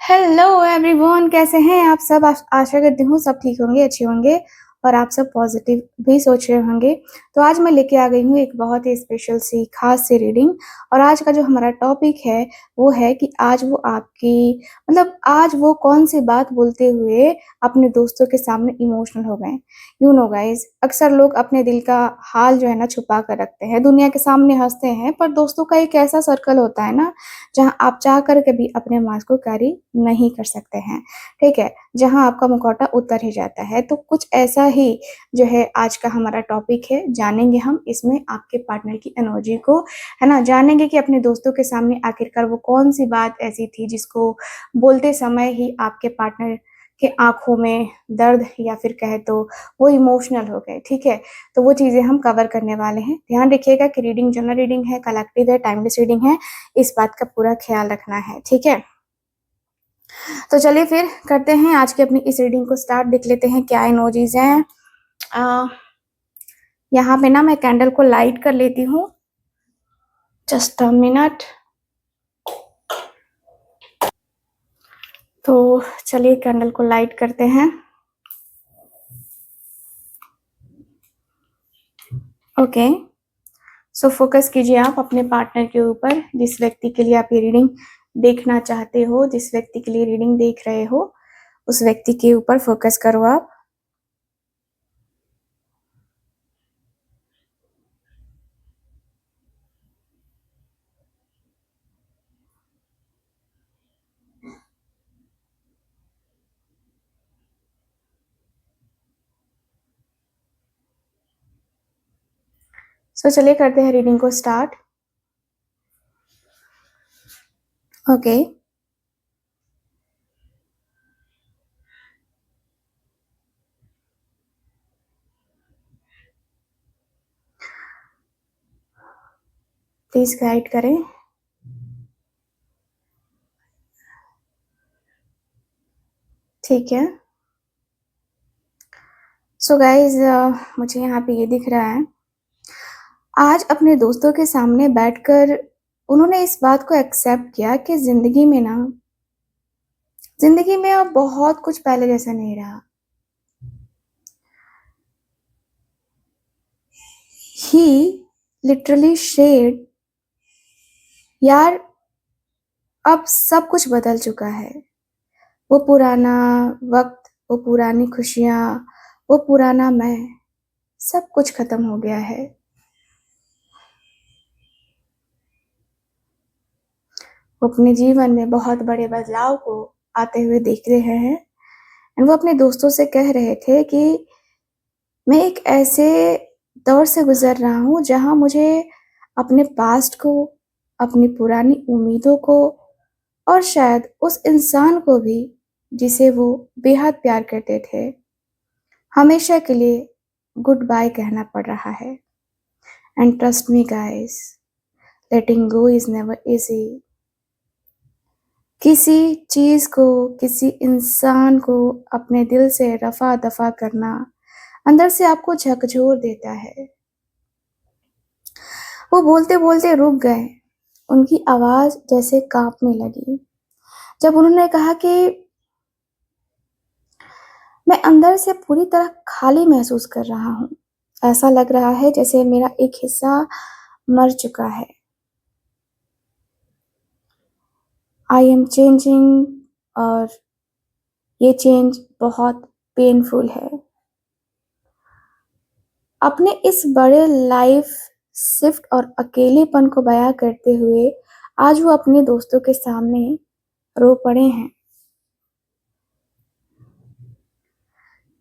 Hello everyone, कैसे हैं आप सब। आशा करती हूँ सब ठीक होंगे, अच्छे होंगे और आप सब पॉजिटिव भी सोच रहे होंगे। तो आज मैं लेके आ गई हूँ एक बहुत ही स्पेशल सी खास सी रीडिंग। और आज का जो हमारा टॉपिक है वो है कि आज वो आपकी आज वो कौन सी बात बोलते हुए अपने दोस्तों के सामने इमोशनल हो गए। यू नो गाइज, अक्सर लोग अपने दिल का हाल जो है ना छुपा कर रखते हैं, दुनिया के सामने हंसते हैं, पर दोस्तों का एक ऐसा सर्कल होता है ना जहाँ आप चाह कर के भी अपने मास्क को कैरी नहीं कर सकते हैं। ठीक है, जहाँ आपका मुखौटा उतर ही जाता है। तो कुछ ऐसा ही जो है आज का हमारा टॉपिक है। जानेंगे हम इसमें आपके पार्टनर की एनर्जी को, है ना। जानेंगे कि अपने दोस्तों के सामने आखिरकार वो कौन सी बात ऐसी थी जिसको बोलते समय ही आपके पार्टनर के आंखों में दर्द या फिर कहे तो वो इमोशनल हो गए। ठीक है, तो वो चीजें हम कवर करने वाले हैं। ध्यान रखिएगा कि रीडिंग जनरल रीडिंग है, कलेक्टिव है, टाइमलेस रीडिंग है, इस बात का पूरा ख्याल रखना है। ठीक है, तो चलिए फिर करते हैं आज की अपनी इस रीडिंग को स्टार्ट। देख लेते हैं क्या इमोजीज हैं। यहाँ पे ना मैं कैंडल को लाइट कर लेती हूँ, जस्ट अ मिनट। तो चलिए कैंडल को लाइट करते हैं। ओके, सो फोकस कीजिए आप अपने पार्टनर के ऊपर, जिस व्यक्ति के लिए आप ये रीडिंग देखना चाहते हो, जिस व्यक्ति के लिए रीडिंग देख रहे हो, उस व्यक्ति के ऊपर फोकस करो आप। सो चलिए करते हैं रीडिंग को स्टार्ट। ओके, प्लीज गाइड करें। ठीक है, सो गाइज मुझे यहाँ पे ये दिख रहा है, आज अपने दोस्तों के सामने बैठकर उन्होंने इस बात को एक्सेप्ट किया कि जिंदगी में अब बहुत कुछ पहले जैसा नहीं रहा। ही लिटरली शेड, यार अब सब कुछ बदल चुका है। वो पुराना वक्त, वो पुरानी खुशियां, वो पुराना मैं, सब कुछ खत्म हो गया है। वो अपने जीवन में बहुत बड़े बदलाव को आते हुए देख रहे हैं। एंड वो अपने दोस्तों से कह रहे थे कि मैं एक ऐसे दौर से गुजर रहा हूँ जहाँ मुझे अपने पास्ट को, अपनी पुरानी उम्मीदों को और शायद उस इंसान को भी जिसे वो बेहद प्यार करते थे, हमेशा के लिए गुड बाय कहना पड़ रहा है। And trust me guys, letting go is never easy. किसी चीज को, किसी इंसान को अपने दिल से रफा दफा करना अंदर से आपको झकझोर देता है। वो बोलते बोलते रुक गए, उनकी आवाज जैसे कांपने लगी जब उन्होंने कहा कि मैं अंदर से पूरी तरह खाली महसूस कर रहा हूँ। ऐसा लग रहा है जैसे मेरा एक हिस्सा मर चुका है। आई एम चेंजिंग, और ये चेंज बहुत पेनफुल है। अपने इस बड़े लाइफ शिफ्ट और अकेलेपन को बयां करते हुए आज वो अपने दोस्तों के सामने रो पड़े हैं।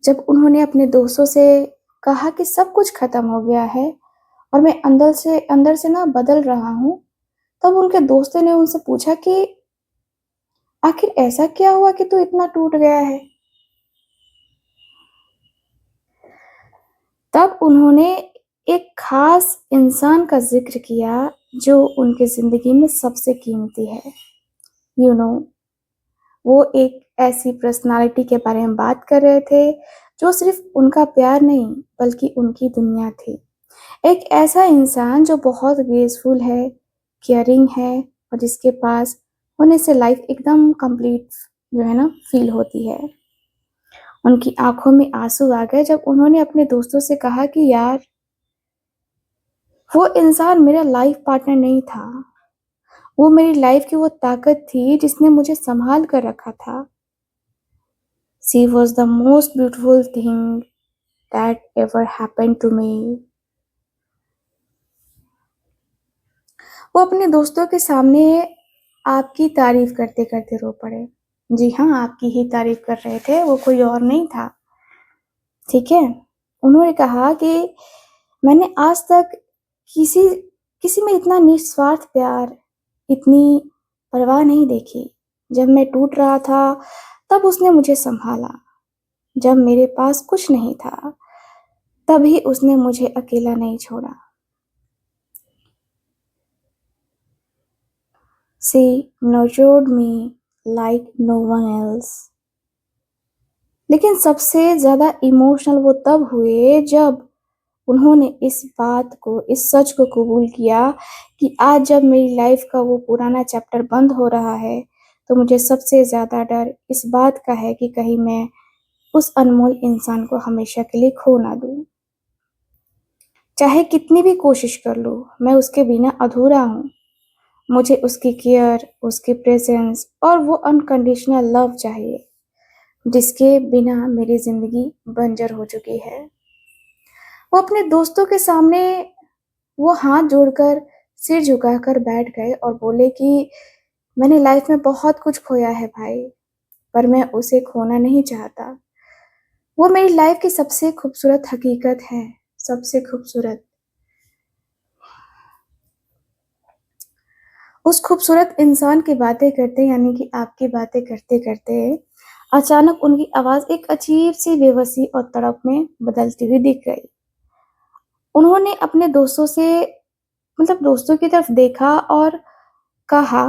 जब उन्होंने अपने दोस्तों से कहा कि सब कुछ खत्म हो गया है और मैं अंदर से ना बदल रहा हूँ, तब उनके दोस्तों ने उनसे पूछा कि आखिर ऐसा क्या हुआ कि तू इतना टूट गया है। तब उन्होंने एक खास इंसान का जिक्र किया जो उनकी जिंदगी में सबसे कीमती है। यू नो, वो एक ऐसी पर्सनालिटी के बारे में बात कर रहे थे जो सिर्फ उनका प्यार नहीं बल्कि उनकी दुनिया थी। एक ऐसा इंसान जो बहुत ग्रेसफुल है, केयरिंग है और जिसके पास होने से लाइफ एकदम कंप्लीट जो है ना फील होती है। उनकी आंखों में आंसू आ गए जब उन्होंने अपने दोस्तों से कहा कि यार वो इंसान मेरा लाइफ पार्टनर नहीं था, वो मेरी लाइफ की वो ताकत थी जिसने मुझे संभाल कर रखा था। She was the most beautiful thing that ever happened to me. वो अपने दोस्तों के सामने आपकी तारीफ करते करते रो पड़े। जी हाँ, आपकी ही तारीफ कर रहे थे, वो कोई और नहीं था। ठीक है। उन्होंने कहा कि मैंने आज तक किसी किसी में इतना निस्वार्थ प्यार, इतनी परवाह नहीं देखी। जब मैं टूट रहा था तब उसने मुझे संभाला, जब मेरे पास कुछ नहीं था तभी उसने मुझे अकेला नहीं छोड़ा। She nurtured me like no one else. लेकिन सबसे ज़्यादा इमोशनल वो तब हुए जब उन्होंने इस बात को, इस सच को कबूल किया कि आज जब मेरी लाइफ का वो पुराना चैप्टर बंद हो रहा है, तो मुझे सबसे ज़्यादा डर इस बात का है कि कहीं मैं उस अनमोल इंसान को हमेशा के लिए खो ना दूँ। चाहे कितनी भी कोशिश कर लूँ, मैं उसके बिना अधूरा हूँ। मुझे उसकी केयर, उसकी प्रेज़ेंस और वो अनकंडीशनल लव चाहिए, जिसके बिना मेरी ज़िंदगी बंजर हो चुकी है। वो अपने दोस्तों के सामने वो हाथ जोड़कर, सिर झुकाकर बैठ गए और बोले कि मैंने लाइफ में बहुत कुछ खोया है भाई, पर मैं उसे खोना नहीं चाहता। वो मेरी लाइफ की सबसे खूबसूरत हकीकत है, सबसे खूबसूरत। उस खूबसूरत इंसान की बातें करते यानी कि आपकी बातें करते-करते अचानक उनकी आवाज़ एक अजीब-सी बेबसी और तड़प में बदलती हुई दिख गई। उन्होंने अपने दोस्तों से दोस्तों की तरफ देखा और कहा,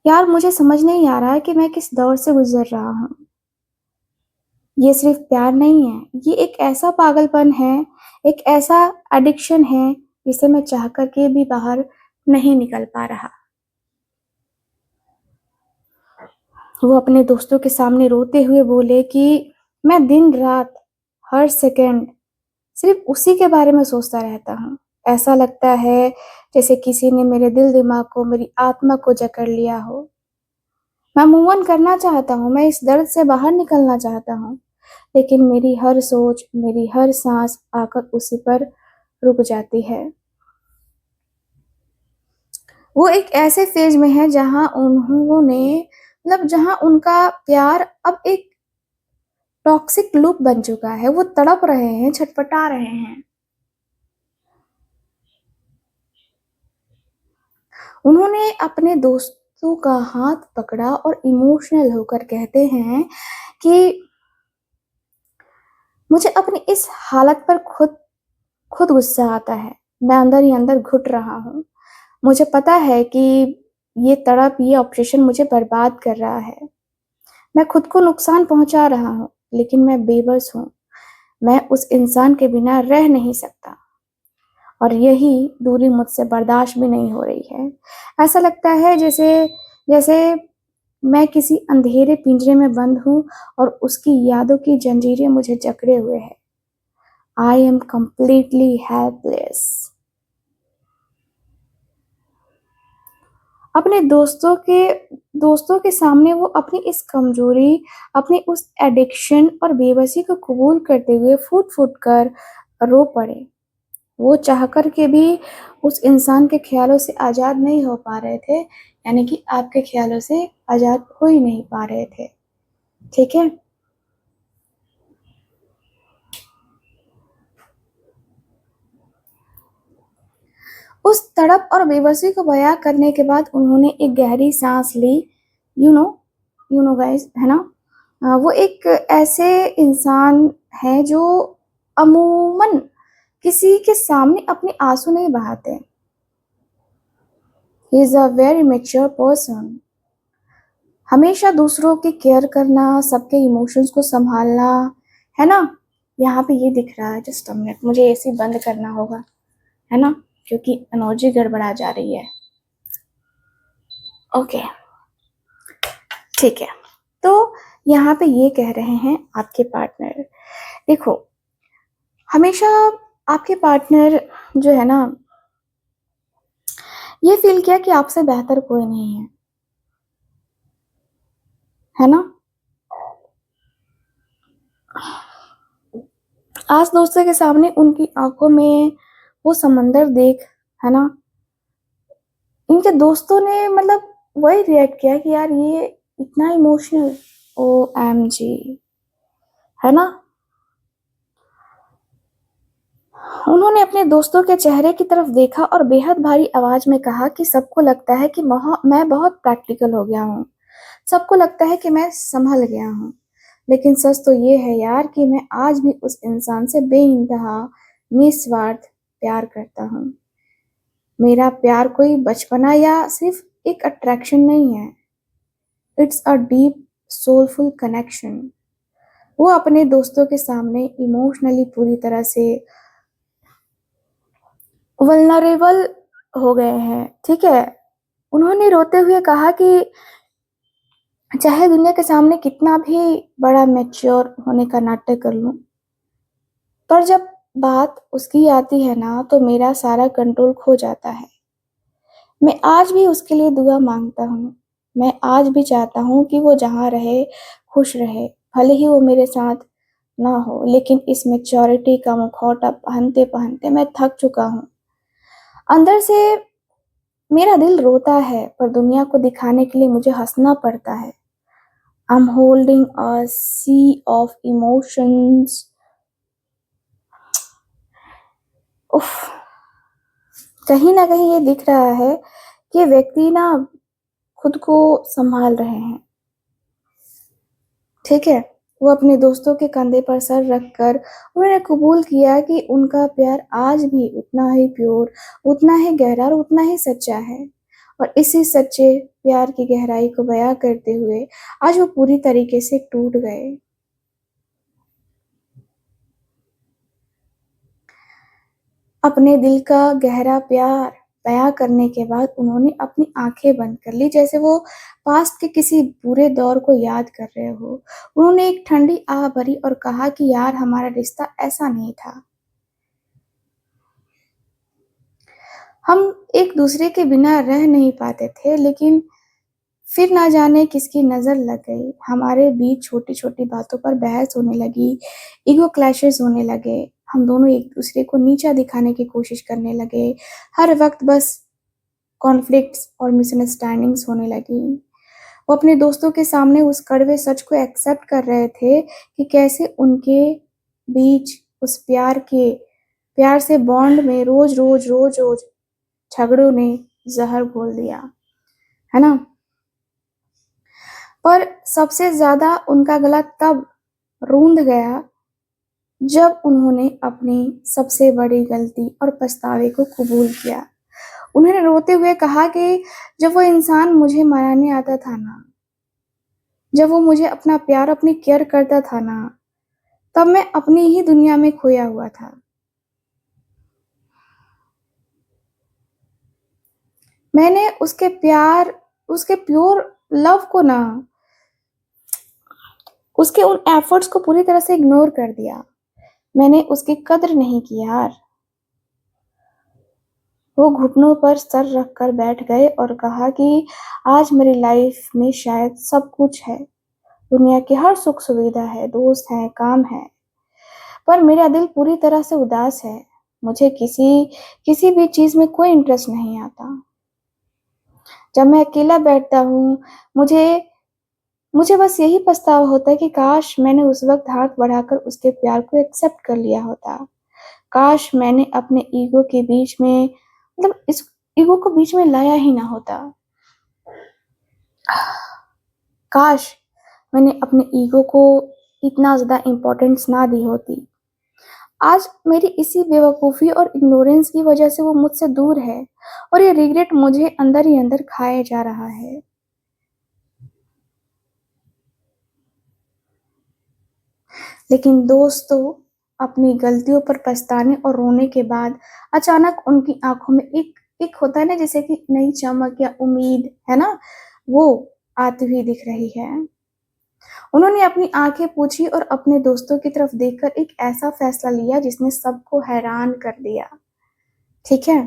"यार मुझे समझ नहीं आ रहा है कि मैं किस दौर से गुज़र रहा हूँ। ये सिर्फ़ प्यार नहीं है, ये एक ऐसा पागलपन है, एक ऐसा एडिक्शन है, जिसे मैं चाह कर के भी बाहर नहीं निकल पा रहा।" वो अपने दोस्तों के सामने रोते हुए बोले कि मैं दिन-रात, हर सेकंड सिर्फ़ उसी के बारे में सोचता रहता हूँ। ऐसा लगता है जैसे किसी ने मेरे दिल-दिमाग को, मेरी आत्मा को जकड़ लिया हो। मैं मूव ऑन करना चाहता हूँ, मैं इस दर्द से बाहर निकलना चाहता हूँ, लेकिन मेरी हर सोच, मेरी हर साँस आकर उसी पर रुक जाती है। वो एक ऐसे फ़ेज़ में है जहाँ उन्होंने जहाँ उनका प्यार अब एक टॉक्सिक लूप बन चुका है, वो तड़प रहे हैं, छटपटा रहे हैं। उन्होंने अपने दोस्तों का हाथ पकड़ा और इमोशनल होकर कहते हैं कि मुझे अपनी इस हालत पर खुद खुद गुस्सा आता है। मैं अंदर ही अंदर घुट रहा हूँ। मुझे पता है कि ये तड़प, ये ऑब्सेशन मुझे बर्बाद कर रहा है। मैं खुद को नुकसान पहुँचा रहा हूँ, लेकिन मैं बेबस हूँ। मैं उस इंसान के बिना रह नहीं सकता और यही दूरी मुझसे बर्दाश्त भी नहीं हो रही है। ऐसा लगता है जैसे जैसे मैं किसी अंधेरे पिंजरे में बंद हूँ और उसकी यादों की जंजीरें मुझे जकड़े हुए हैं। I am completely helpless. अपने दोस्तों के सामने वो अपनी इस कमज़ोरी, अपनी उस एडिक्शन और बेबसी को कबूल करते हुए फूट-फूट कर रो पड़े। वो चाह कर के भी उस इंसान के ख़्यालों से आज़ाद नहीं हो पा रहे थे, यानी कि आपके ख़्यालों से आज़ाद हो ही नहीं पा रहे थे। ठीक है? उस तड़प और बेबसी को बयाँ करने के बाद उन्होंने एक गहरी साँस ली। You know you know guys, है ना? वो एक ऐसे इंसान है जो अमूमन किसी के सामने अपने आँसू नहीं बहाते। He is a very mature person. हमेशा दूसरों की केयर करना, सबके इमोशंस को सँभालना, है ना? यहाँ पे ये दिख रहा है, जस्ट अ मिनट, मुझे एसी बंद करना होगा, है ना? क्योंकि एनर्जी गड़बड़ा जा रही है। ओके। ठीक है। तो यहाँ पे ये कह रहे हैं आपके पार्टनर, देखो हमेशा आपके पार्टनर जो है ना, ये फील किया कि आपसे बेहतर कोई नहीं है ना। आज दोस्तों के सामने उनकी आंखों में वो समंदर देख, है ना, इनके दोस्तों ने मतलब वही रिएक्ट किया कि यार ये इतना इमोशनल, ओ एम जी, है ना। उन्होंने अपने दोस्तों के चेहरे की तरफ देखा और बेहद भारी आवाज में कहा कि सबको लगता है कि मैं बहुत प्रैक्टिकल हो गया हूँ, सबको लगता है कि मैं संभल गया हूँ, लेकिन सच तो ये है यार कि मैं आज भी उस इंसान से बेइंतहा निस्वार्थ प्यार करता हूँ। मेरा प्यार कोई बचपना या सिर्फ एक अट्रैक्शन नहीं है, it's a deep soulful connection. वो अपने दोस्तों के सामने इमोशनली पूरी तरह से वल्नरेबल हो गए हैं, ठीक है। उन्होंने रोते हुए कहा कि चाहे दुनिया के सामने कितना भी बड़ा मैच्योर होने का नाटक कर लूं, पर जब बात उसकी आती है ना तो मेरा सारा कंट्रोल खो जाता है। मैं आज भी उसके लिए दुआ मांगता हूँ, मैं आज भी चाहता हूँ कि वो जहाँ रहे खुश रहे, भले ही वो मेरे साथ ना हो, लेकिन इस मैच्योरिटी का मुखौटा पहनते पहनते मैं थक चुका हूँ। अंदर से मेरा दिल रोता है, पर दुनिया को दिखाने के लिए मुझे हंसना पड़ता है। I'm holding a sea of emotions. उफ, कहीं ना कहीं ये दिख रहा है कि व्यक्ति ना खुद को संभाल रहे हैं, ठीक है। वो अपने दोस्तों के कंधे पर सर रखकर उन्होंने कबूल किया कि उनका प्यार आज भी उतना ही प्योर, उतना ही गहरा और उतना ही सच्चा है। और इसी सच्चे प्यार की गहराई को बयां करते हुए आज वो पूरी तरीके से टूट गए। अपने दिल का गहरा प्यार बयां करने के बाद उन्होंने अपनी आंखें बंद कर ली, जैसे वो पास्ट के किसी बुरे दौर को याद कर रहे हो। उन्होंने एक ठंडी आह भरी और कहा कि यार हमारा रिश्ता ऐसा नहीं था, हम एक दूसरे के बिना रह नहीं पाते थे, लेकिन फिर ना जाने किसकी नजर लग गई, हमारे बीच छोटी छोटी बातों पर बहस होने लगी, ईगो क्लैशेस होने लगे, हम दोनों एक दूसरे को नीचा दिखाने की कोशिश करने लगे, हर वक्त बस कॉन्फ्लिक्ट्स और मिसअंडरस्टैंडिंग्स होने लगी। वो अपने दोस्तों के सामने उस कड़वे सच को एक्सेप्ट कर रहे थे कि कैसे उनके बीच उस प्यार से बॉन्ड में रोज रोज रोज रोज झगड़ों ने जहर घोल दिया, है ना। पर सबसे ज्यादा उनका गला तब रूंध गया जब उन्होंने अपनी सबसे बड़ी गलती और पछतावे को कबूल किया। उन्होंने रोते हुए कहा कि जब वो इंसान मुझे मनाने आता था ना, जब वो मुझे अपना प्यार अपनी केयर करता था ना, तब मैं अपनी ही दुनिया में खोया हुआ था। मैंने उसके प्योर लव को ना, उसके उन एफर्ट्स को पूरी तरह से इग्नोर कर दिया। मैंने उसकी कद्र नहीं की यार। वो घुटनों पर सर रखकर बैठ गए और कहा कि आज मेरी लाइफ में शायद सब कुछ है, दुनिया की हर सुख सुविधा है, दोस्त है, काम है, पर मेरा दिल पूरी तरह से उदास है। मुझे किसी भी चीज में कोई इंटरेस्ट नहीं आता। जब मैं अकेला बैठता हूँ, मुझे मुझे बस यही पछतावा होता है कि काश मैंने उस वक्त हाथ बढ़ाकर उसके प्यार को एक्सेप्ट कर लिया होता। काश मैंने अपने ईगो के बीच में, मतलब इस ईगो को बीच में लाया ही ना होता। काश मैंने अपने ईगो को इतना ज्यादा इम्पोर्टेंस ना दी होती। आज मेरी इसी बेवकूफी और इग्नोरेंस की वजह से वो मुझसे दूर है और ये रिग्रेट मुझे अंदर ही अंदर खाए जा रहा है। लेकिन दोस्तों, अपनी गलतियों पर पछताने और रोने के बाद अचानक उनकी आंखों में एक एक होता है ना, जैसे कि नई चमक या उम्मीद, है ना, वो आती हुई दिख रही है। उन्होंने अपनी आंखें पोंछी और अपने दोस्तों की तरफ देखकर एक ऐसा फैसला लिया जिसने सबको हैरान कर दिया। ठीक है?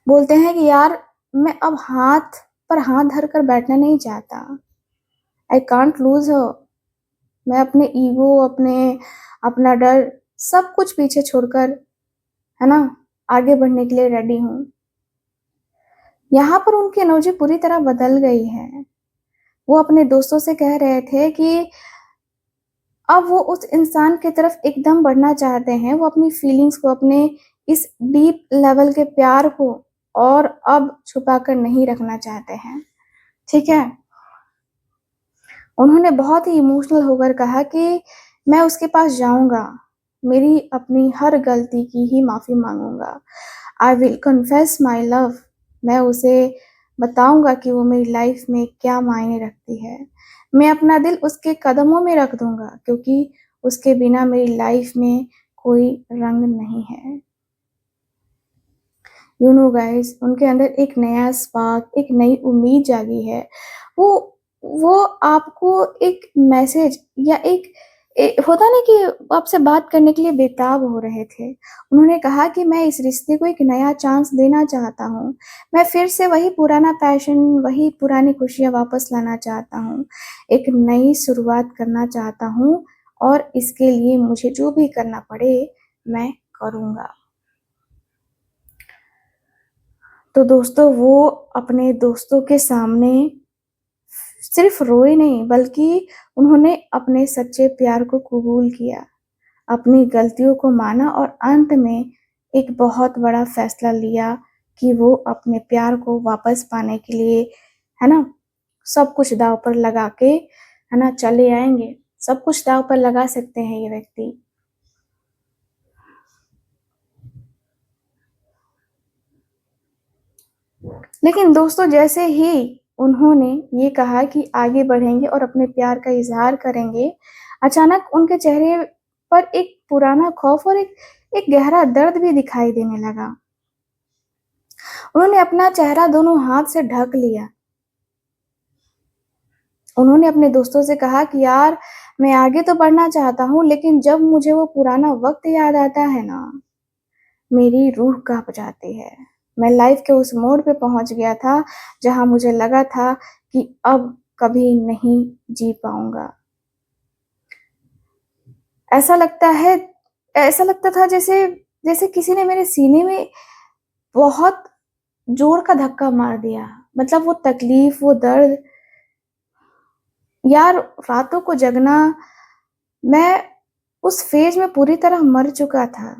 बोलते हैं कि यार मैं अब हाथ पर हाथ धरकर बैठना नहीं चाहता। आई कांट लूज़ हर। मैं अपने ईगो, अपना डर सब कुछ पीछे छोड़कर, है ना, आगे बढ़ने के लिए रेडी हूँ। यहाँ पर उनकी एनर्जी पूरी तरह बदल गई है। वो अपने दोस्तों से कह रहे थे कि अब वो उस इंसान की तरफ एकदम बढ़ना चाहते हैं। वो अपनी फीलिंग्स को, अपने इस डीप लेवल के प्यार को और अब छुपाकर नहीं रखना चाहते हैं। ठीक है? उन्होंने बहुत ही इमोशनल होकर कहा कि मैं उसके पास जाऊँगा, मेरी अपनी हर गलती की ही माफ़ी माँगूँगा। I will confess my love. मैं उसे बताऊँगा कि वो मेरी लाइफ़ में क्या मायने रखती है। मैं अपना दिल उसके कदमों में रख दूँगा क्योंकि उसके बिना मेरी लाइफ़ में कोई रंग नहीं है। यू नो गाइस, उनके अंदर एक नया स्पार्क, एक नई उम्मीद जागी है। वो वो आपको एक मैसेज या होता ना कि आपसे बात करने के लिए बेताब हो रहे थे। उन्होंने कहा कि मैं इस रिश्ते को एक नया चांस देना चाहता हूँ। मैं फिर से वही पुराना पैशन, वही पुरानी खुशियाँ वापस लाना चाहता हूँ। एक नई शुरुआत करना चाहता हूँ और इसके लिए मुझे जो भी करना पड़े, मैं करूँगा। तो दोस्तों, वो अपने दोस्तों के सामने सिर्फ रोए नहीं, बल्कि उन्होंने अपने सच्चे प्यार को कबूल किया, अपनी गलतियों को माना और अंत में एक बहुत बड़ा फैसला लिया कि वो अपने प्यार को वापस पाने के लिए, है ना, सब कुछ दाँव पर लगा के, है ना, चले आएँगे। सब कुछ दाँव पर लगा सकते हैं ये व्यक्ति। लेकिन दोस्तों, जैसे ही उन्होंने ये कहा कि आगे बढ़ेंगे और अपने प्यार का इज़हार करेंगे, अचानक उनके चेहरे पर एक पुराना खौफ और एक गहरा दर्द भी दिखाई देने लगा। उन्होंने अपना चेहरा दोनों हाथ से ढक लिया। उन्होंने अपने दोस्तों से कहा कि यार, मैं आगे तो बढ़ना चाहता हूँ, लेकिन जब मुझे वो पुराना वक़्त याद आता है ना, मेरी रूह काँप जाती है। मैं लाइफ़ के उस मोड़ पे पहुँच गया था, जहाँ मुझे लगा था कि अब कभी नहीं जी पाऊँगा। ऐसा लगता है ऐसा लगता था जैसे जैसे किसी ने मेरे सीने में बहुत ज़ोर का धक्का मार दिया। मतलब वो तकलीफ़, वो दर्द, यार रातों को जगना, मैं उस फ़ेज़ में पूरी तरह मर चुका था।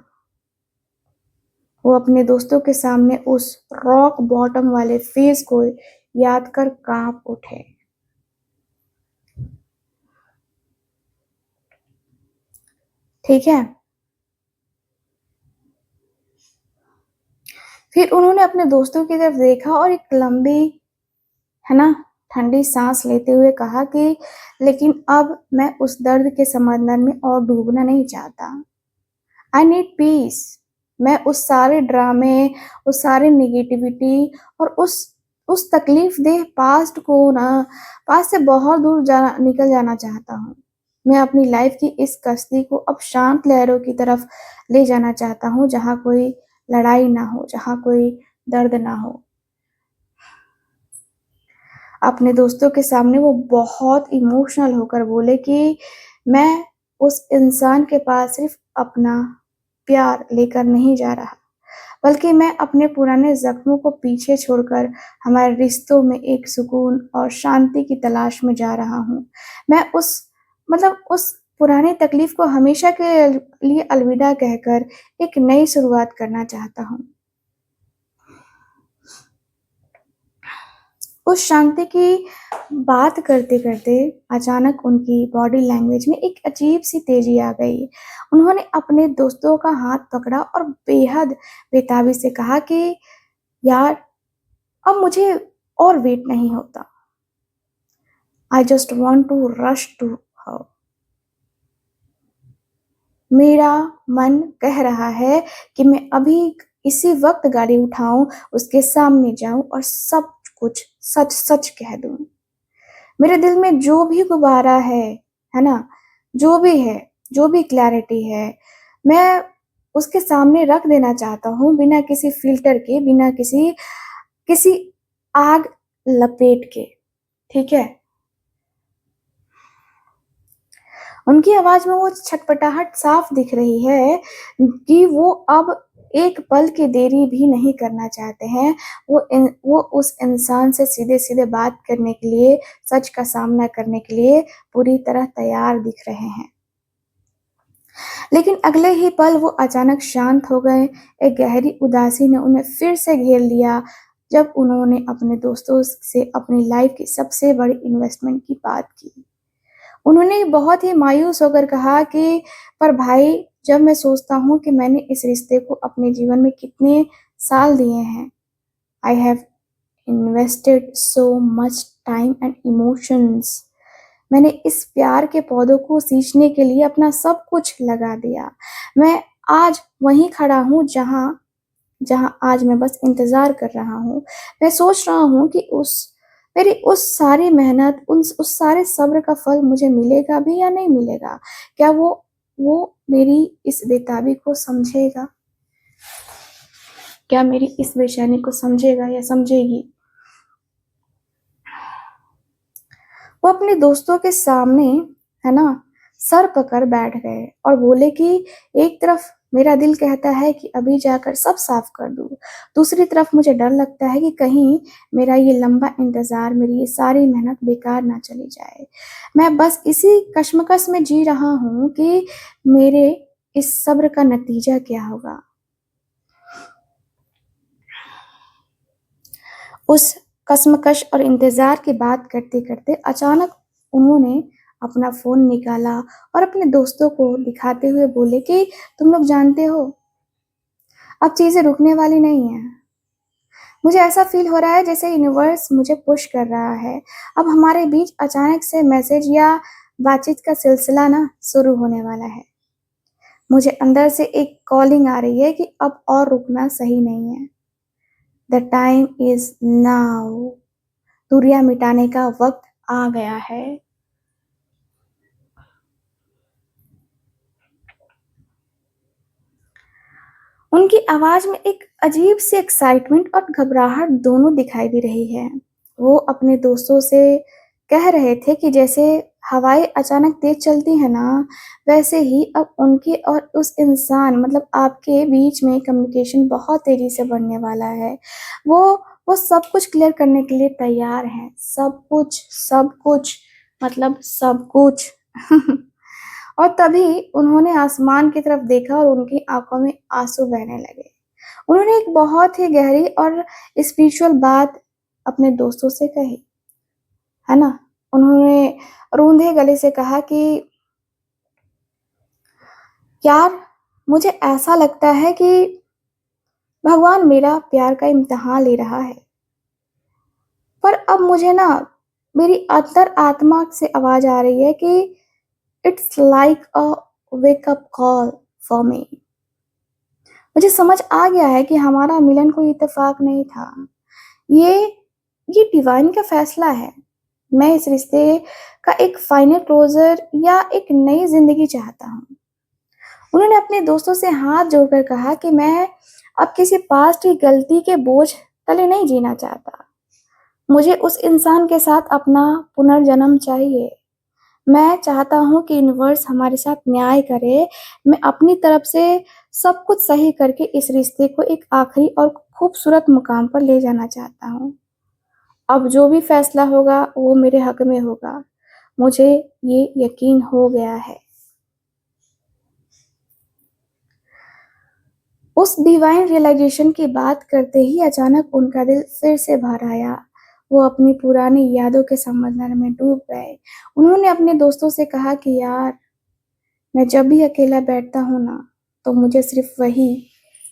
वो अपने दोस्तों के सामने उस रॉक बॉटम वाले फ़ेज़ को याद कर काँप उठे। ठीक है? फिर उन्होंने अपने दोस्तों की तरफ देखा और एक लंबी, है ना, ठंडी साँस लेते हुए कहा कि लेकिन अब मैं उस दर्द के समंदर में और डूबना नहीं चाहता। I need piece. मैं उस सारे ड्रामे, उस सारे नेगेटिविटी और उस तकलीफ़देह पास्ट से बहुत दूर निकल जाना चाहता हूँ। मैं अपनी लाइफ़ की इस कश्ती को अब शांत लहरों की तरफ ले जाना चाहता हूँ, जहाँ कोई लड़ाई ना हो, जहाँ कोई दर्द ना हो। अपने दोस्तों के सामने वो बहुत इमोशनल होकर बोले कि मैं उस इंसान के पास सिर्फ़ अपना प्यार लेकर नहीं जा रहा, बल्कि मैं अपने पुराने ज़ख्मों को पीछे छोड़कर हमारे रिश्तों में एक सुकून और शांति की तलाश में जा रहा हूँ। मैं उस पुरानी तकलीफ़ को हमेशा के लिए अलविदा कहकर एक नई शुरुआत करना चाहता हूँ। उस शांति की बात करते-करते अचानक उनकी बॉडी लैंग्वेज में एक अजीब-सी तेज़ी आ गई। उन्होंने अपने दोस्तों का हाथ पकड़ा और बेहद बेताबी से कहा कि यार, अब मुझे और वेट नहीं होता। I just want to rush to her. मेरा मन कह रहा है कि मैं अभी इसी वक़्त गाड़ी उठाऊँ, उसके सामने जाऊँ और सब कुछ सच सच कह दूं। मेरे दिल में जो भी गुब्बारा है ना, जो भी है, जो भी क्लैरिटी है, मैं उसके सामने रख देना चाहता हूँ, बिना किसी फ़िल्टर के, बिना किसी किसी आग लपेट के, ठीक है? उनकी आवाज़ में वो छटपटाहट साफ दिख रही है कि वो अब एक पल की देरी भी नहीं करना चाहते हैं। वो उस इंसान से सीधे-सीधे बात करने के लिए, सच का सामना करने के लिए पूरी तरह तैयार दिख रहे हैं। लेकिन अगले ही पल वो अचानक शांत हो गए। एक गहरी उदासी ने उन्हें फिर से घेर लिया जब उन्होंने अपने दोस्तों से अपनी लाइफ़ की सबसे बड़ी इन्वेस्टमेंट की बात की। उन्होंने बहुत ही मायूस होकर कहा कि पर भाई, जब मैं सोचता हूँ कि मैंने इस रिश्ते को अपने जीवन में कितने साल दिए हैं, I have invested so much time and emotions. मैंने इस प्यार के पौधों को सींचने के लिए अपना सब कुछ लगा दिया। मैं आज वहीं खड़ा हूँ जहाँ जहाँ आज मैं बस इंतज़ार कर रहा हूँ। मैं सोच रहा हूँ कि मेरी उस सारी मेहनत, उस सारे सब्र का फल मुझे मिलेगा भी या नहीं मिलेगा? क्या वो मेरी इस बेताबी को समझेगा? क्या मेरी इस बेचैनी को समझेगा या समझेगी? वो अपने दोस्तों के सामने, है ना, सर पकड़ बैठ गए और बोले कि एक तरफ मेरा दिल कहता है कि अभी जाकर सब साफ कर दूँ, दूसरी तरफ मुझे डर लगता है कि कहीं मेरा ये लंबा इंतज़ार, मेरी ये सारी मेहनत बेकार ना चली जाए। मैं बस इसी कशमकश में जी रहा हूँ कि मेरे इस सब्र का नतीजा क्या होगा? उस कशमकश और इंतज़ार की बात करते-करते अचानक उन्होंने अपना फ़ोन निकाला और अपने दोस्तों को दिखाते हुए बोले कि तुम लोग जानते हो, अब चीज़ें रुकने वाली नहीं हैं। मुझे ऐसा फ़ील हो रहा है जैसे यूनिवर्स मुझे पुश कर रहा है। अब हमारे बीच अचानक से मैसेज या बातचीत का सिलसिला ना शुरू होने वाला है। मुझे अंदर से एक कॉलिंग आ रही है कि अब और रुकना सही नहीं है। The time is now. दूरियां मिटाने का वक्त आ गया है। उनकी आवाज में एक अजीब सी एक्साइटमेंट और घबराहट दोनों दिखाई दे रही है। वो अपने दोस्तों से कह रहे थे कि जैसे हवाएं अचानक तेज चलती है ना, वैसे ही अब उनके और उस इंसान, मतलब आपके बीच में कम्युनिकेशन बहुत तेजी से बढ़ने वाला है। वो वो सब कुछ क्लियर करने के लिए तैयार हैं। सब कुछ, मतलब सब कुछ। और तभी उन्होंने आसमान की तरफ देखा और उनकी आँखों में आँसू बहने लगे। उन्होंने एक बहुत ही गहरी और स्पिरिचुअल बात अपने दोस्तों से कही, है ना? उन्होंने रूंधे गले से कहा कि यार, मुझे ऐसा लगता है कि भगवान मेरा प्यार का इम्तिहान ले रहा है। पर अब मुझे ना मेरी अंतर आत्मा से आवाज़ आ रही है कि it's like a wake up call for me. मुझे समझ आ गया है कि हमारा मिलन कोई इत्तेफाक नहीं था। ये ये डिवाइन का फैसला है। मैं इस रिश्ते का एक फाइनल क्लोज़र या एक नई ज़िंदगी चाहता हूँ। उन्होंने अपने दोस्तों से हाथ जोड़कर कहा कि मैं अब किसी पास्ट की गलती के बोझ तले नहीं जीना चाहता। मुझे उस इंसान के साथ अपना पुनर्जन्म चाहिए। मैं चाहता हूँ कि यूनिवर्स हमारे साथ न्याय करे। मैं अपनी तरफ से सब कुछ सही करके इस रिश्ते को एक आखिरी और खूबसूरत मुकाम पर ले जाना चाहता हूँ। अब जो भी फैसला होगा वो मेरे हक में होगा। मुझे ये यकीन हो गया है। उस डिवाइन रियलाइजेशन की बात करते ही अचानक उनका दिल फिर से भर आया। वो अपनी पुरानी यादों के समंदर में डूब गए। उन्होंने अपने दोस्तों से कहा कि यार, मैं जब भी अकेला बैठता हूँ ना, तो मुझे सिर्फ वही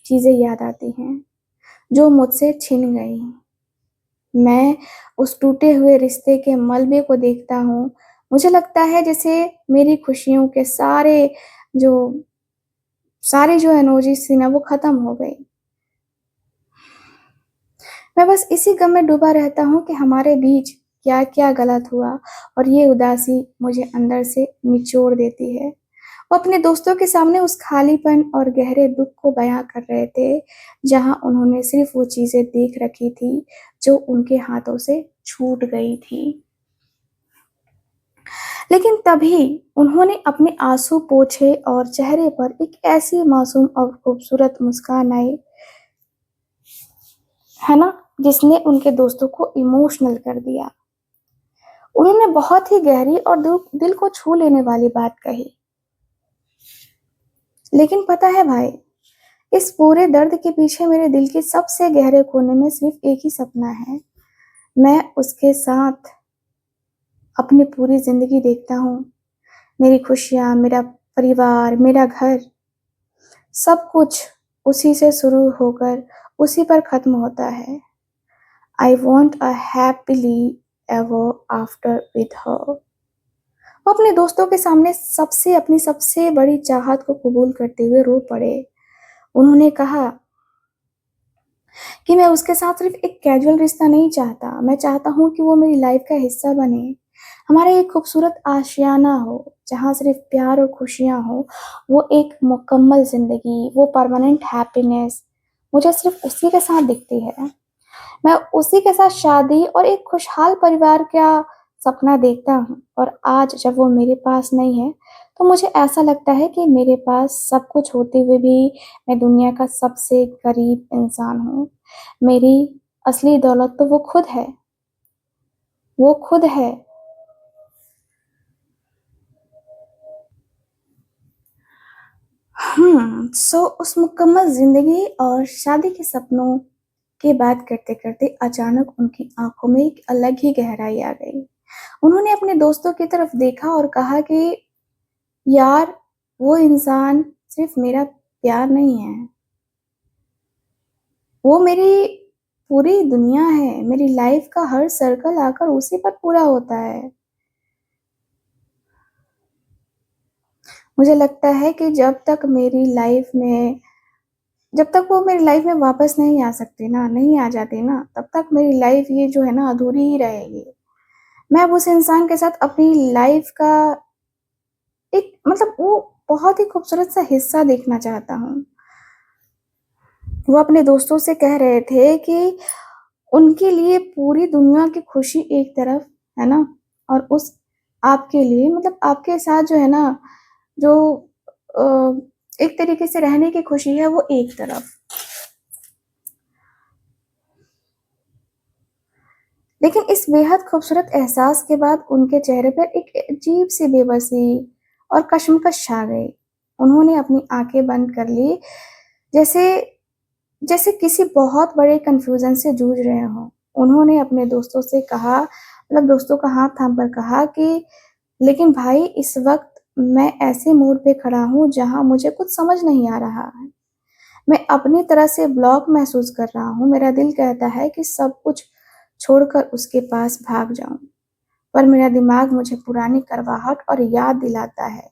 चीज़ें याद आती हैं जो मुझसे छिन गई। मैं उस टूटे हुए रिश्ते के मलबे को देखता हूँ। मुझे लगता है जैसे मेरी खुशियों के जो सारी जो एनर्जी थी ना, वो ख़त्म हो गई। मैं बस इसी गम में डूबा रहता हूँ कि हमारे बीच क्या-क्या गलत हुआ और ये उदासी मुझे अंदर से निचोड़ देती है। वो अपने दोस्तों के सामने उस खालीपन और गहरे दुःख को बयाँ कर रहे थे, जहाँ उन्होंने सिर्फ़ वो चीज़ें देख रखी थी, जो उनके हाथों से छूट गई थी। लेकिन तभी उन्होंने अपने आँसू पोंछे और चेहरे पर एक ऐसी मासूम और खूबसूरत मुस्कान आई, है ना? जिसने उनके दोस्तों को इमोशनल कर दिया। उन्होंने बहुत ही गहरी और दिल को छू लेने वाली बात कही। लेकिन पता है भाई, इस पूरे दर्द के पीछे मेरे दिल के सबसे गहरे कोने में सिर्फ़ एक ही सपना है। मैं उसके साथ अपनी पूरी ज़िंदगी देखता हूँ। मेरी खुशियाँ, मेरा परिवार, मेरा घर, सब कुछ उसी से शुरू होकर उसी पर ख़त्म होता है। I want a happily ever after with her. वो अपने दोस्तों के सामने अपनी सबसे बड़ी चाहत को कबूल करते हुए रो पड़े। उन्होंने कहा कि मैं उसके साथ सिर्फ़ एक कैजुअल रिश्ता नहीं चाहता, मैं चाहता हूँ कि वो मेरी लाइफ़ का हिस्सा बने। हमारा एक खूबसूरत आशियाना हो, जहाँ सिर्फ़ प्यार और खुशियाँ हों, वो एक मुकम्मल ज़िंदगी, वो परमानेंट हैप्पीनेस मुझे सिर्फ़ उसी के साथ दिखती है। मैं उसी के साथ शादी और एक खुशहाल परिवार का सपना देखता हूँ और आज जब वो मेरे पास नहीं है, तो मुझे ऐसा लगता है कि मेरे पास सब कुछ होते हुए भी मैं दुनिया का सबसे गरीब इंसान हूँ। मेरी असली दौलत तो वो खुद है, वो खुद है। उस मुकम्मल ज़िंदगी और शादी के सपनों की बात करते-करते अचानक उनकी आँखों में एक अलग ही गहराई आ गई। उन्होंने अपने दोस्तों की तरफ देखा और कहा कि यार, वो इंसान सिर्फ़ मेरा प्यार नहीं है, वो मेरी पूरी दुनिया है, मेरी लाइफ़ का हर सर्कल आकर उसी पर पूरा होता है। मुझे लगता है कि जब तक वो मेरी लाइफ़ में वापस नहीं आ सकते ना, नहीं आ जाते ना, तब तक मेरी लाइफ़ ये जो है ना अधूरी ही रहेगी। मैं अब उस इंसान के साथ अपनी लाइफ़ का एक मतलब वो बहुत ही खूबसूरत सा हिस्सा देखना चाहता हूँ। वो अपने दोस्तों से कह रहे थे कि उनके लिए पूरी दुनिया की खुशी एक तरफ, है ना? और उस आपके लिए मतलब आपके साथ जो है ना, जो अ, एक तरीके से रहने की खुशी है वो एक तरफ। लेकिन इस बेहद खूबसूरत एहसास के बाद उनके चेहरे पर एक अजीब-सी बेबसी और कशमकश छा गई। उन्होंने अपनी आँखें बंद कर ली, जैसे जैसे किसी बहुत बड़े कन्फ्यूज़न से जूझ रहे हों। उन्होंने अपने दोस्तों से कहा मतलब दोस्तों का हाथ थाम कर कहा कि लेकिन भाई इस वक़्त मैं ऐसे मोड़ पे खड़ा हूँ जहाँ मुझे कुछ समझ नहीं आ रहा है। मैं अपनी तरह से ब्लॉक महसूस कर रहा हूँ। मेरा दिल कहता है कि सब कुछ छोड़कर उसके पास भाग जाऊँ, पर मेरा दिमाग मुझे पुरानी कड़वाहट और याद दिलाता है।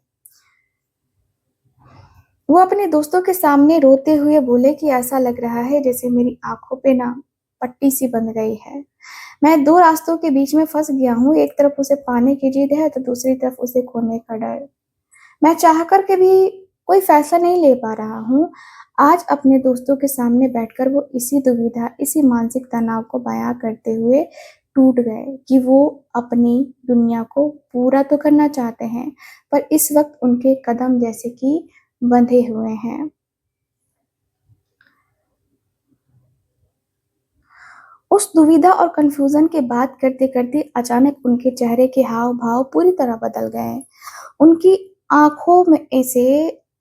वो अपने दोस्तों के सामने रोते हुए बोले कि ऐसा लग रहा है जैसे मेरी आँखों पे ना पट्टी-सी बंध गई है। मैं 2 रास्तों के बीच में फँस गया हूँ, एक तरफ उसे पाने की जिद है, तो दूसरी तरफ उसे खोने का डर। मैं चाह कर के भी कोई फैसला नहीं ले पा रहा हूँ। आज अपने दोस्तों के सामने बैठकर वो इसी दुविधा, इसी मानसिक तनाव को बयाँ करते हुए टूट गए कि वो अपनी दुनिया को पूरा तो करना चाहते हैं, पर इस वक़्त उनके कदम जैसे कि बंधे हुए हैं। उस दुविधा और कन्फ्यूज़न की बात करते-करते अचानक उनके चेहरे के हाव-भाव पूरी तरह बदल गए। उनकी आँखों में ऐसे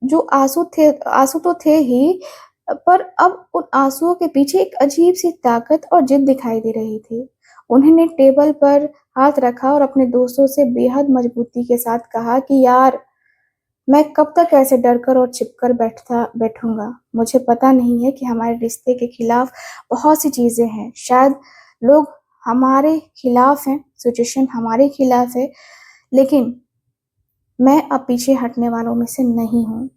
जो आँसू तो थे ही, पर अब उन आँसुओं के पीछे एक अजीब-सी ताकत और ज़िद दिखाई दे रही थी। उन्होंने टेबल पर हाथ रखा और अपने दोस्तों से बेहद मज़बूती के साथ कहा कि यार, मैं कब तक ऐसे डर कर और छिप कर बैठूँगा। मुझे पता नहीं है कि हमारे रिश्ते के खिलाफ बहुत सी चीज़ें हैं। शायद लोग हमारे खिलाफ हैं, सिचुएशन हमारे खिलाफ है, लेकिन मैं अब पीछे हटने वालों में से नहीं हूँ।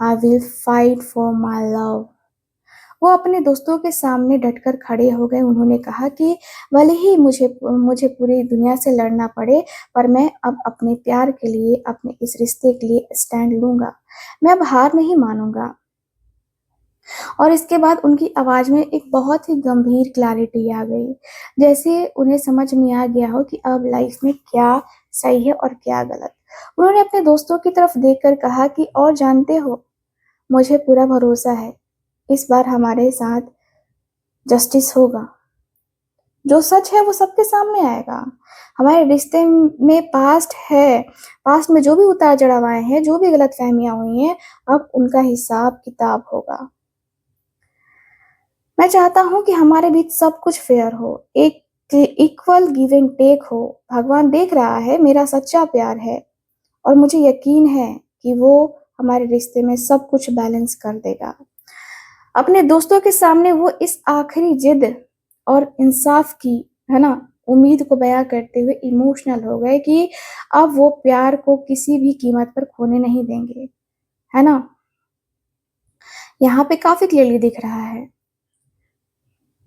I will fight for my love. वो अपने दोस्तों के सामने डटकर खड़े हो गए। उन्होंने कहा कि भले ही मुझे मुझे पूरी दुनिया से लड़ना पड़े, पर मैं अब अपने प्यार के लिए, अपने इस रिश्ते के लिए स्टैंड लूँगा। मैं अब हार नहीं मानूँगा। और इसके बाद उनकी आवाज़ में एक बहुत ही गंभीर क्लैरिटी आ गई। जैसे उन्हें समझ में आ गया हो कि अब लाइफ़ में क्या सही है और क्या गलत। उन्होंने अपने दोस्तों की तरफ देखकर कहा कि और जानते हो, मुझे पूरा भरोसा है, इस बार हमारे साथ जस्टिस होगा। जो सच है वो सबके सामने आएगा। हमारे रिश्ते में पास्ट में जो भी उतार-चढ़ाव आए हैं, जो भी गलतफ़हमियाँ हुई हैं, अब उनका हिसाब-किताब होगा। मैं चाहता हूँ कि हमारे बीच सब कुछ फेयर हो, एक इक्वल गिव एंड टेक हो। भगवान देख रहा है, मेरा सच्चा प्यार है और मुझे यकीन है कि वो हमारे रिश्ते में सब कुछ बैलेंस कर देगा। अपने दोस्तों के सामने वो इस आखिरी जिद और इंसाफ की, है ना, उम्मीद को बयाँ करते हुए इमोशनल हो गए कि अब वो प्यार को किसी भी कीमत पर खोने नहीं देंगे, है ना? यहाँ पे काफ़ी क्लियरली दिख रहा है।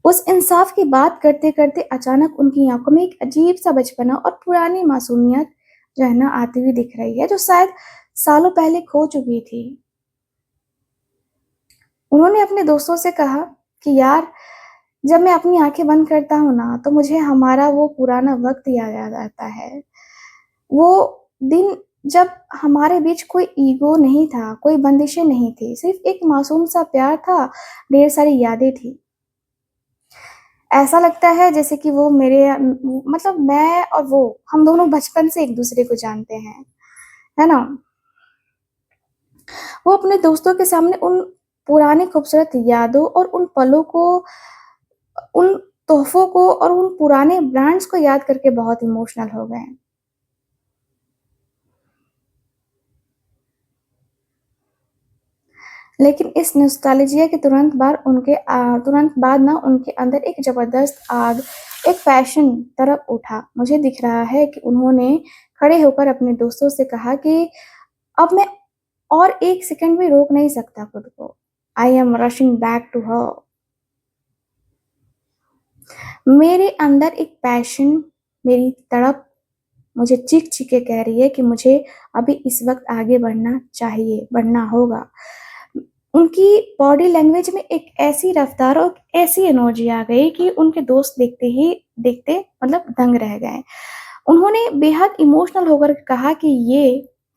उस इंसाफ की बात करते-करते अचानक उनकी आँखों में एक अजीब-सा बचपना और पुरानी मासूमियत जो है ना आती हुई दिख रही है, जो शायद सालों पहले खो चुकी थी। उन्होंने अपने दोस्तों से कहा कि यार, जब मैं अपनी आँखें बंद करता हूँ ना, तो मुझे हमारा वो पुराना वक़्त याद आता है। वो दिन जब हमारे बीच कोई ईगो नहीं था, कोई बंदिशें नहीं थी, सिर्फ़ एक मासूम-सा प्यार था, ढेर सारी यादें थी। ऐसा लगता है जैसे कि वो मतलब मैं और वो, हम दोनों बचपन से एक-दूसरे को जानते हैं, है ना? वो अपने दोस्तों के सामने उन पुरानी खूबसूरत यादों और उन पलों को, उन तोहफ़ों को और उन पुराने ब्रांड्स को याद करके बहुत इमोशनल हो गए। लेकिन इस नॉस्टैल्जिया के तुरंत बाद ना उनके अंदर एक ज़बरदस्त आग, एक पैशन तरफ उठा। मुझे दिख रहा है कि उन्होंने खड़े होकर अपने दोस्तों से कहा कि अब मैं और 1 सेकंड भी रोक नहीं सकता खुद को। I am rushing back to her. मेरे अंदर एक पैशन, मेरी तड़प मुझे चीख-चीख के कह रही है कि मुझे अभी इस वक़्त आगे बढ़ना चाहिए, बढ़ना होगा। उनकी बॉडी लैंग्वेज में एक ऐसी रफ़्तार और ऐसी एनर्जी आ गई कि उनके दोस्त देखते मतलब दंग रह गए। उन्होंने बेहद इमोशनल होकर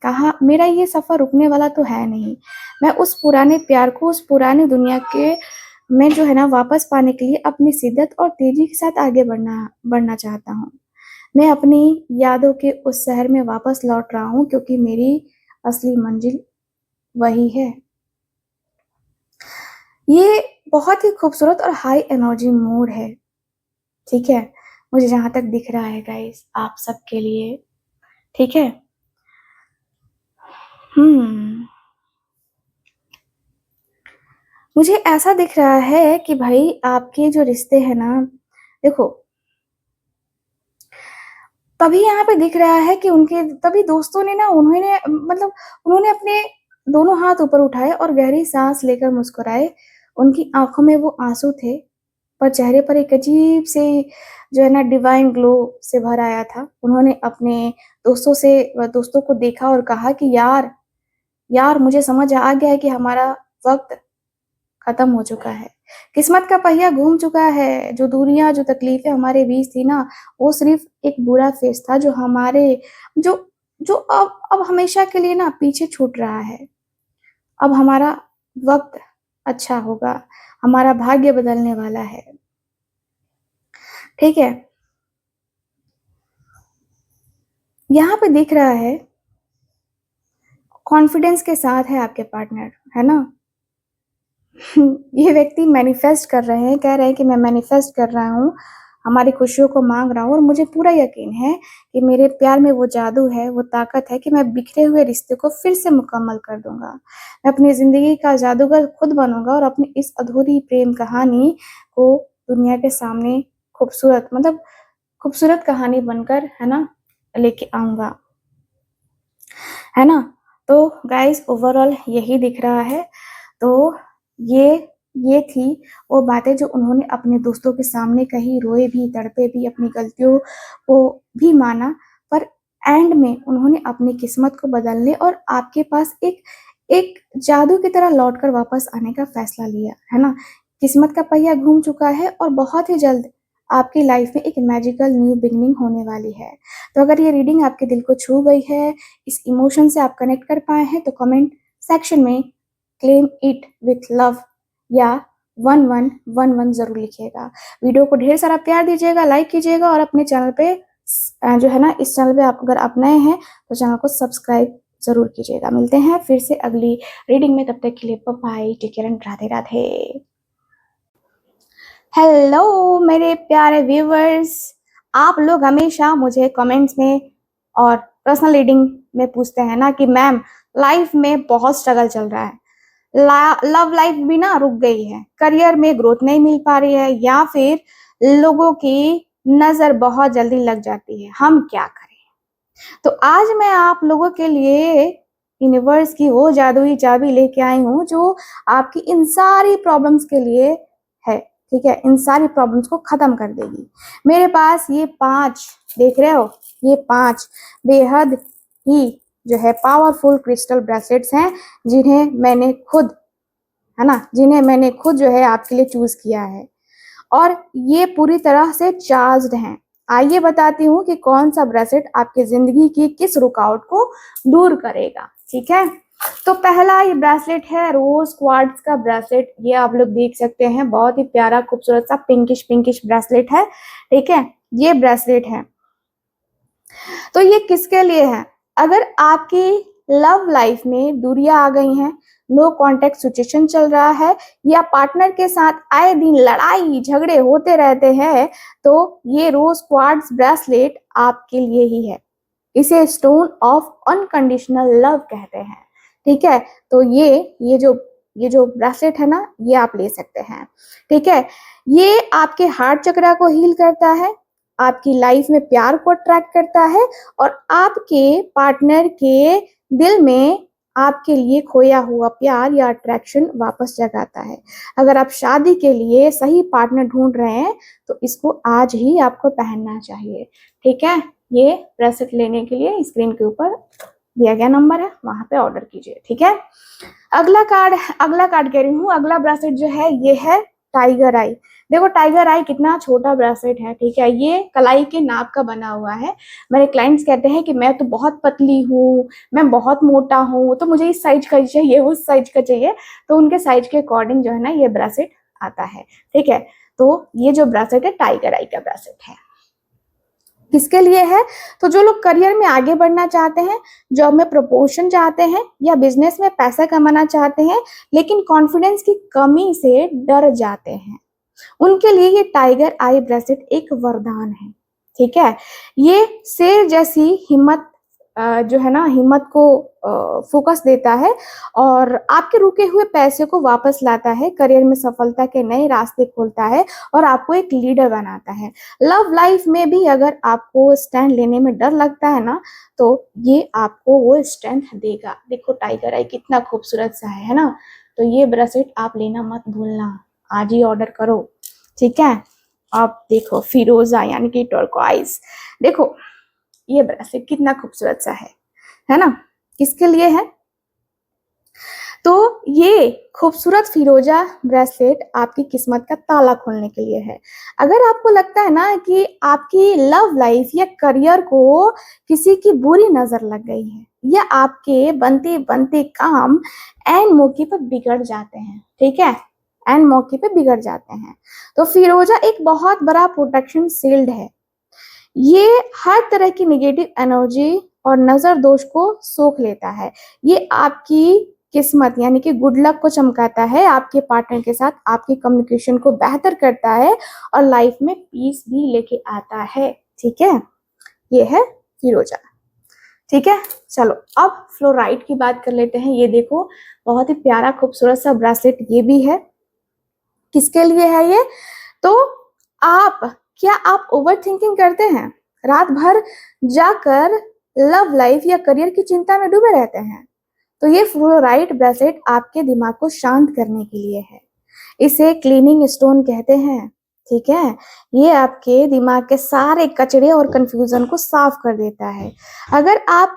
कहा, मेरा ये सफ़र रुकने वाला तो है नहीं। मैं उस पुराने प्यार को, उस पुरानी दुनिया के में जो है ना वापस पाने के लिए अपनी शिद्दत और तेज़ी के साथ आगे बढ़ना चाहता हूँ। मैं अपनी यादों के उस शहर में वापस लौट रहा हूँ क्योंकि मेरी असली मंज़िल वही है। ये बहुत ही खूबसूरत और हाई एनर्जी मूड है, ठीक है? मुझे जहाँ तक दिख रहा है गाइज़, आप सबके लिए, ठीक है? हुँ। मुझे ऐसा दिख रहा है कि भई आपके जो रिश्ते हैं ना, देखो, तभी यहाँ पे दिख रहा है कि उनके तभी दोस्तों ने ना उन्होंने अपने दोनों हाथ ऊपर उठाए और गहरी साँस लेकर मुस्कुराए। उनकी आँखों में वो आँसू थे, पर चेहरे पर एक अजीब-सी जो है ना डिवाइन ग्लो से भर आया था। उन्होंने अपने दोस्तों को देखा और कहा कि यार मुझे समझ आ गया है कि हमारा वक़्त खत्म हो चुका है। किस्मत का पहिया घूम चुका है। जो दूरियाँ, जो तकलीफ़ें हमारे बीच थी ना, वो सिर्फ़ एक बुरा फ़ेज़ था जो हमारे जो जो अब हमेशा के लिए ना पीछे छूट रहा है। अब हमारा वक़्त अच्छा होगा, हमारा भाग्य बदलने वाला है। ठीक है? यहाँ पे दिख रहा है कॉन्फिडेंस के साथ है आपके पार्टनर, है ना? ये व्यक्ति मैनिफेस्ट कर रहे हैं, कह रहे हैं कि मैं मैनिफेस्ट कर रहा हूँ, हमारी खुशियों को माँग रहा हूँ और मुझे पूरा यकीन है कि मेरे प्यार में वो जादू है, वो ताकत है कि मैं बिखरे हुए रिश्ते को फिर से मुकम्मल कर दूँगा। मैं अपनी ज़िंदगी का जादूगर खुद बनूँगा और अपनी इस अधूरी प्रेम कहानी को दुनिया के सामने खूबसूरत कहानी बनकर, है ना, लेके आऊँगा। है ना? तो गाइज़ ओवरऑल यही दिख रहा है। तो ये ये थी वो बातें जो उन्होंने अपने दोस्तों के सामने कही, रोए भी, तड़पे भी, अपनी गलतियों को भी माना, पर एंड में उन्होंने अपनी किस्मत को बदलने और आपके पास एक एक जादू की तरह लौटकर वापस आने का फैसला लिया, है ना? किस्मत का पहिया घूम चुका है और बहुत ही जल्द आपकी लाइफ में एक मैजिकल न्यू बिगिनिंग होने वाली है। तो अगर ये रीडिंग आपके दिल को छू गई है, इस इमोशन से आप कनेक्ट कर पाए हैं, तो कमेंट सेक्शन में क्लेम इट विथ लव या 1111 जरूर लिखिएगा। वीडियो को ढेर सारा प्यार दीजिएगा, लाइक कीजिएगा और अपने चैनल पे जो है ना, इस चैनल पे आप अगर आप नए हैं तो चैनल को सब्सक्राइब जरूर कीजिएगा। मिलते हैं फिर से अगली रीडिंग में, तब तक के लिए bye bye, take care and Radhe Radhe. Hello मेरे प्यारे व्यूवर्स, आप लोग हमेशा मुझे कमेंट्स में और पर्सनल रीडिंग में पूछते हैं ना कि मैम लाइफ में बहुत स्ट्रगल चल रहा है, लव लाइफ भी ना रुक गई है, करियर में ग्रोथ नहीं मिल पा रही है, या फिर लोगों की नजर बहुत जल्दी लग जाती है, हम क्या करें? तो आज मैं आप लोगों के लिए यूनिवर्स की वो जादुई चाबी लेके आई हूँ जो आपकी इन सारी प्रॉब्लम्स के लिए है। ठीक है, इन सारी प्रॉब्लम्स को खत्म कर देगी। मेरे पास ये 5 देख रहे हो, ये 5 बेहद ही जो है पावरफुल क्रिस्टल ब्रेसलेट्स हैं, जिन्हें मैंने खुद, है ना, जिन्हें मैंने खुद जो है आपके लिए चूज किया है, और ये पूरी तरह से चार्ज्ड हैं। आइए बताती हूँ कि कौन सा ब्रेसलेट आपकी जिंदगी की किस रुकावट को दूर करेगा। ठीक है, तो पहला ये ब्रेसलेट है रोज क्वार्ट्ज का ब्रेसलेट। ये आप लोग देख सकते हैं, बहुत ही प्यारा खूबसूरत सा पिंकिश पिंकिश ब्रेसलेट है। ठीक है, ये ब्रेसलेट है। तो ये किसके लिए है? अगर आपकी लव लाइफ में दूरियां आ गई हैं, नो कांटेक्ट सिचुएशन चल रहा है, या पार्टनर के साथ आए दिन लड़ाई झगड़े होते रहते हैं, तो ये रोज क्वार्ट्ज ब्रेसलेट आपके लिए ही है। इसे स्टोन ऑफ अनकंडीशनल लव कहते हैं। ठीक है, तो ये जो ब्रेसलेट है ना, ये आप ले सकते हैं। ठीक है, ये आपके हार्ट चक्रा को हील करता है, आपकी लाइफ में प्यार को अट्रैक्ट करता है, और आपके पार्टनर के दिल में आपके लिए खोया हुआ प्यार या अट्रैक्शन वापस जगाता है। अगर आप शादी के लिए सही पार्टनर ढूंढ रहे हैं तो इसको आज ही आपको पहनना चाहिए। ठीक है, ये ब्रेसलेट लेने के लिए स्क्रीन के ऊपर दिया गया नंबर है, वहां पे ऑर्डर कीजिए। ठीक है, अगला कार्ड कह रही हूँ, अगला ब्रेसलेट जो है ये है टाइगर आई। देखो टाइगर आई कितना छोटा ब्रेसलेट है। ठीक है, ये कलाई के नाप का बना हुआ है। मेरे क्लाइंट्स कहते हैं कि मैं तो बहुत पतली हूँ, मैं बहुत मोटा हूँ, तो मुझे इस साइज का चाहिए, उस साइज का चाहिए, तो उनके साइज के अकॉर्डिंग जो है ना ये ब्रेसलेट आता है। ठीक है, तो ये जो ब्रेसलेट है टाइगर आई का ब्रेसलेट है। किसके लिए है? तो जो लोग करियर में आगे बढ़ना चाहते हैं, जॉब में प्रमोशन चाहते हैं, या बिजनेस में पैसा कमाना चाहते हैं लेकिन कॉन्फिडेंस की कमी से डर जाते हैं, उनके लिए ये टाइगर आई ब्रेसलेट एक वरदान है। ठीक है, ये शेर जैसी हिम्मत जो है ना, हिम्मत को फोकस देता है और आपके रुके हुए पैसे को वापस लाता है, करियर में सफलता के नए रास्ते खोलता है और आपको एक लीडर बनाता है। लव लाइफ में भी अगर आपको स्टैंड लेने में डर लगता है ना, तो ये आपको वो स्ट्रेंथ देगा। देखो टाइगर आई कितना खूबसूरत सा है ना? तो ये ब्रेसलेट आप लेना मत भूलना, आज ही ऑर्डर करो। ठीक है, आप देखो फिरोजा यानी कि टर्कोइज, देखो ये ब्रेसलेट कितना खूबसूरत सा है ना? किसके लिए है? तो ये खूबसूरत फिरोजा ब्रेसलेट आपकी किस्मत का ताला खोलने के लिए है। अगर आपको लगता है ना कि आपकी लव लाइफ या करियर को किसी की बुरी नजर लग गई है, या आपके बनते बनते काम एन मौके पर बिगड़ जाते हैं, ठीक है, एन मौके पे बिगड़ जाते हैं, तो फिरोजा एक बहुत बड़ा प्रोटेक्शन शील्ड है। ये हर तरह की नेगेटिव एनर्जी और नजर दोष को सोख लेता है। ये आपकी किस्मत यानी कि गुड लक को चमकाता है, आपके पार्टनर के साथ आपकी कम्युनिकेशन को बेहतर करता है और लाइफ में पीस भी लेके आता है। ठीक है, ये है फिरोजा। ठीक है, चलो अब फ्लोराइड की बात कर लेते हैं। ये देखो बहुत ही प्यारा खूबसूरत सा ब्रेसलेट ये भी है। किसके लिए है ये? तो क्या आप ओवर थिंकिंग करते हैं? रात भर जाकर लव लाइफ या करियर की चिंता में डूबे रहते हैं? तो ये फ्लोराइड ब्रेसलेट आपके दिमाग को शांत करने के लिए है। इसे क्लीनिंग स्टोन कहते हैं। ठीक है, ये आपके दिमाग के सारे कचरे और कंफ्यूजन को साफ कर देता है। अगर आप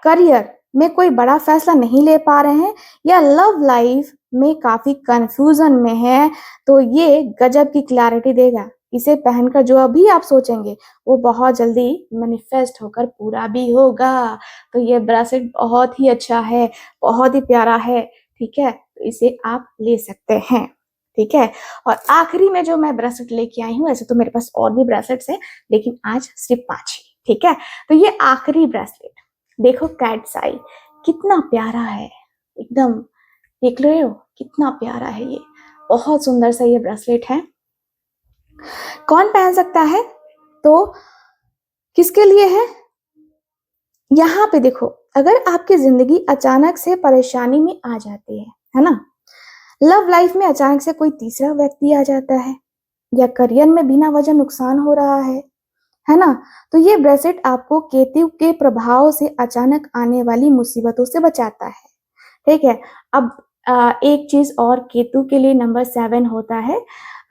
करियर में कोई बड़ा फैसला नहीं ले पा रहे हैं या लव लाइफ में काफी कंफ्यूजन में है, तो ये गजब की क्लैरिटी देगा। इसे पहनकर जो अभी आप सोचेंगे वो बहुत जल्दी मैनिफेस्ट होकर पूरा भी होगा। तो ये ब्रेसलेट बहुत ही अच्छा है, बहुत ही प्यारा है। ठीक है, तो इसे आप ले सकते हैं। ठीक है, और आखिरी में जो मैं ब्रेसलेट लेके आई हूँ, ऐसे तो मेरे पास और भी ब्रेसलेट्स हैं, लेकिन आज सिर्फ 5 ही। ठीक है, तो ये आखिरी ब्रेसलेट देखो, कैट्स आई कितना प्यारा है एकदम। देख रहे हो कितना प्यारा है ये, बहुत सुंदर सा ये ब्रेसलेट है। कौन पहन सकता है? तो किसके लिए है? यहाँ पे देखो, अगर आपकी जिंदगी अचानक से परेशानी में आ जाती है ना, लव लाइफ में अचानक से कोई तीसरा व्यक्ति आ जाता है, या करियर में बिना वजह नुकसान हो रहा है ना, तो ये ब्रेसलेट आपको केतु के प्रभाव से अचानक आने वाली मुसीबतों से बचाता है। ठीक है, अब एक चीज और, केतु के लिए नंबर 7 होता है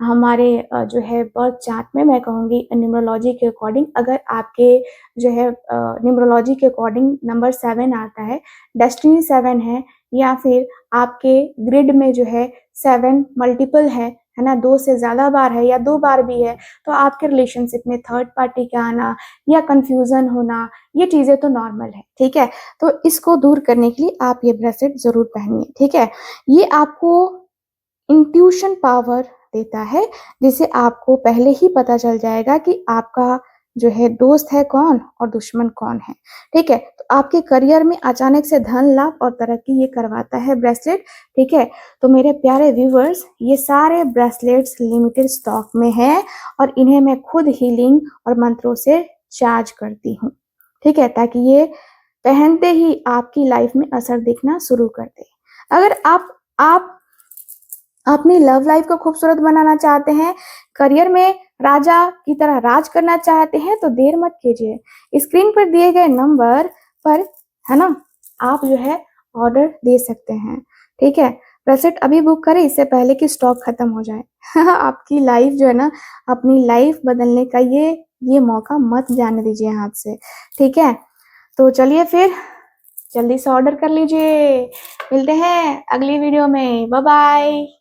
हमारे जो है बर्थ चार्ट में। मैं कहूँगी न्यूमरोलॉजी के अकॉर्डिंग, अगर आपके जो है न्यूमरोलॉजी के अकॉर्डिंग नंबर 7 आता है, डेस्टिनी 7 है, या फिर आपके ग्रिड में जो है 7 मल्टीपल है ना, 2 से ज्यादा बार है या 2 बार भी है, तो आपके रिलेशनशिप में थर्ड पार्टी का आना या कंफ्यूजन होना, ये चीजें तो नॉर्मल है। ठीक है, तो इसको दूर करने के लिए आप ये ब्रेसलेट जरूर पहनिए। ठीक है, ये आपको इंट्यूशन पावर देता है, जिसे आपको पहले ही पता चल जाएगा कि आपका जो है दोस्त है कौन और दुश्मन कौन है। ठीक है, तो आपके करियर में अचानक से धन लाभ और तरक्की ये करवाता है ब्रेसलेट। ठीक है, तो मेरे प्यारे व्यूवर्स, ये सारे ब्रेसलेट्स लिमिटेड स्टॉक में है और इन्हें मैं खुद हीलिंग और मंत्रों से चार्ज करती हूँ। ठीक है, ताकि ये पहनते ही आपकी लाइफ में असर दिखना शुरू कर दे। अगर आप अपनी लव लाइफ को खूबसूरत बनाना चाहते हैं, करियर में राजा की तरह राज करना चाहते हैं, तो देर मत कीजिए। स्क्रीन पर दिए गए नंबर पर है ना, आप जो है ऑर्डर दे सकते हैं। ठीक है, ब्रेसलेट अभी बुक करें, इससे पहले कि स्टॉक खत्म हो जाए। आपकी लाइफ जो है ना, अपनी लाइफ बदलने का ये मौका मत जाने दीजिए हाथ से। ठीक है, तो चलिए फिर जल्दी से ऑर्डर कर लीजिए। मिलते हैं अगली वीडियो में। Bye bye.